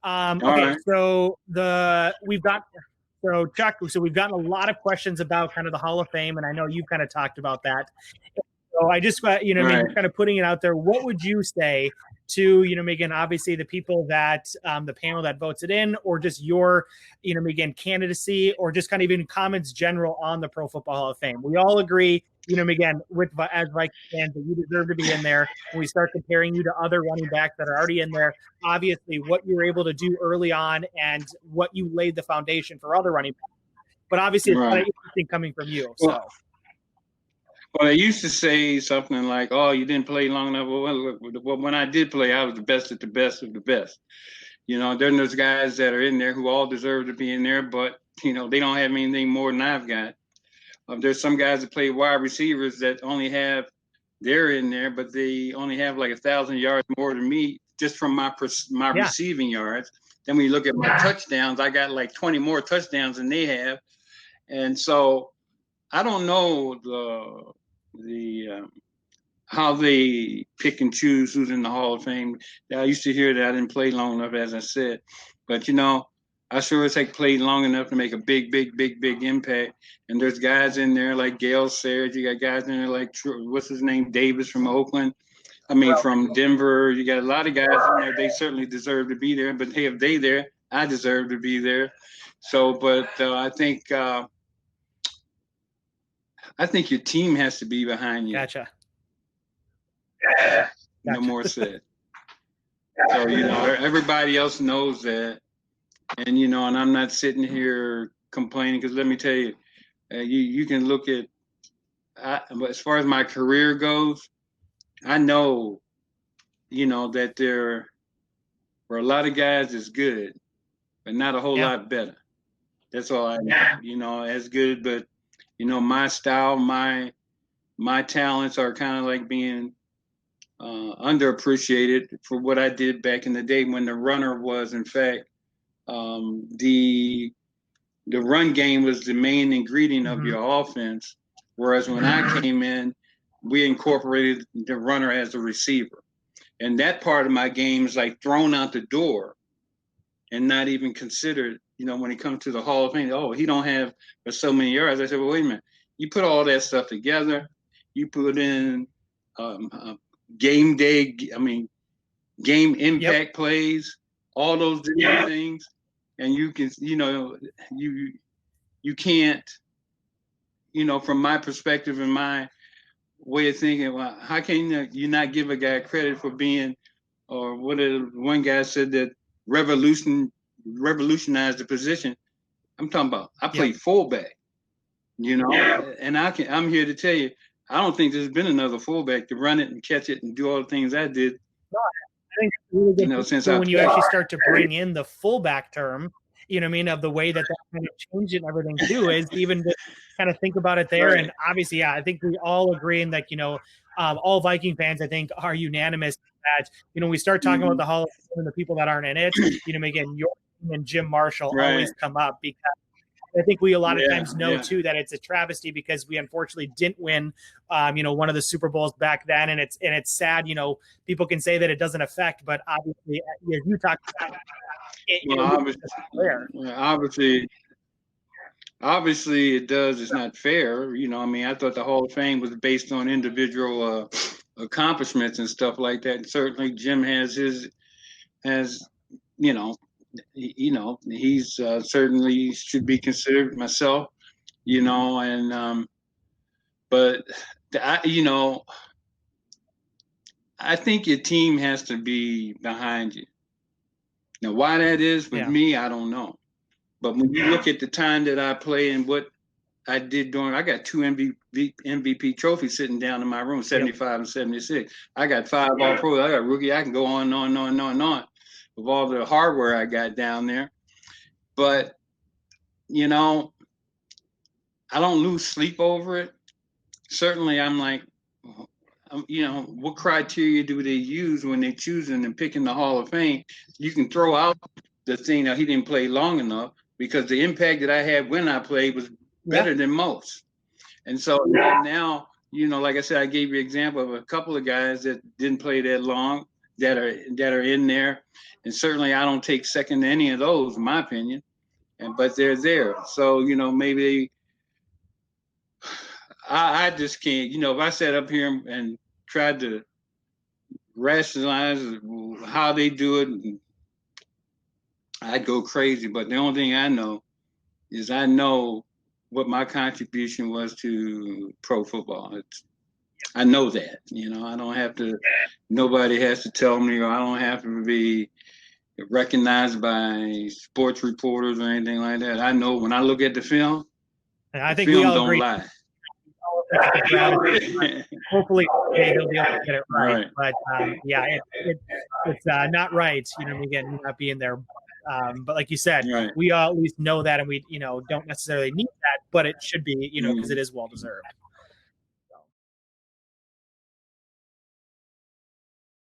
All Okay, right. so Chuck, so we've gotten a lot of questions about kind of the Hall of Fame, and I know you've kind of talked about that. So I just, Right. kind of putting it out there. What would you say to, again, obviously the people that the panel that votes it in, or just your, again, candidacy, or just kind of even comments general on the Pro Football Hall of Fame? We all agree, again, as Vikings fans, that you deserve to be in there. When we start comparing you to other running backs that are already in there, obviously what you were able to do early on and what you laid the foundation for other running backs. But obviously, it's kind of Right. interesting coming from you. Well, So. Well, they used to say something like, "Oh, you didn't play long enough." Well, when I did play, I was the best at the best of the best. Then there's guys that are in there who all deserve to be in there, but they don't have anything more than I've got. There's some guys that play wide receivers that only have they're in there, but they only have like 1,000 yards more than me just from my Yeah. receiving yards. Then when you look at my touchdowns, I got like 20 more touchdowns than they have, and so I don't know the how they pick and choose who's in the Hall of Fame. I used to hear that. I didn't play long enough, as I said, but I sure as heck played long enough to make a big, big, big, big impact. And there's guys in there like Gale Sayers. You got guys in there like what's his name, Davis from Oakland. I mean, from Denver. You got a lot of guys in there. They certainly deserve to be there. But hey, if they there, I deserve to be there. So, but I think your team has to be behind you. Gotcha. No more said. So everybody else knows that, and and I'm not sitting here complaining, because let me tell you, you can look at, as far as my career goes, I know, that there were a lot of guys that's good, but not a whole lot better. That's all I know. As good, but my style, my talents are kind of like being underappreciated for what I did back in the day when the runner was, in fact, the run game was the main ingredient of your offense. Whereas when I came in, we incorporated the runner as a receiver. And that part of my game is like thrown out the door and not even considered, when it comes to the Hall of Fame. Oh, he don't have for so many yards. I said, well, wait a minute. You put all that stuff together. You put in game impact plays, all those different things, and you can, you can't, from my perspective and my way of thinking, well, how can you not give a guy credit for being, or what one guy said, that revolutionized the position. I'm talking about, I played fullback, and I'm here to tell you, I don't think there's been another fullback to run it and catch it and do all the things I did. I think really good Since when you actually start to bring in the fullback term, of the way that kind of changed it and everything too, is even to kind of think about it there. Right. And obviously, I think we all agree in that, all Viking fans, I think, are unanimous that, we start talking about the Hall of Fame and the people that aren't in it, again, your and Jim Marshall always come up, because I think we a lot of times know too that it's a travesty because we unfortunately didn't win, one of the Super Bowls back then, and it's sad. People can say that it doesn't affect, but obviously, as you talked about, obviously it does. It's not fair. I thought the Hall of Fame was based on individual accomplishments and stuff like that. And certainly, Jim has he's certainly should be considered, myself, and but I think your team has to be behind you. Now, why that is with me, I don't know. But when you look at the time that I play and what I did I got 2 MVP trophies sitting down in my room, 75 and 76. I got 5 All-Pro. I got rookie. I can go on and on and on and on and on with all the hardware I got down there. But, I don't lose sleep over it. Certainly, I'm like, what criteria do they use when they're choosing and picking the Hall of Fame? You can throw out the thing that he didn't play long enough, because the impact that I had when I played was better than most. And so now, like I said, I gave you an example of a couple of guys that didn't play that long. that are in there, and certainly I don't take second to any of those, in my opinion. But they're there, so maybe I just can't. If I sat up here and tried to rationalize how they do it, I'd go crazy. But the only thing I know is I know what my contribution was to pro football. I know that. I don't have to. Nobody has to tell me, or I don't have to be recognized by sports reporters or anything like that. I know when I look at the film. And I think we all agree. Lie. Hopefully they'll be able to get it right. But yeah, it's not right. Again, not being there. But like you said, we all at least know that, and we don't necessarily need that, but it should be because it is well deserved.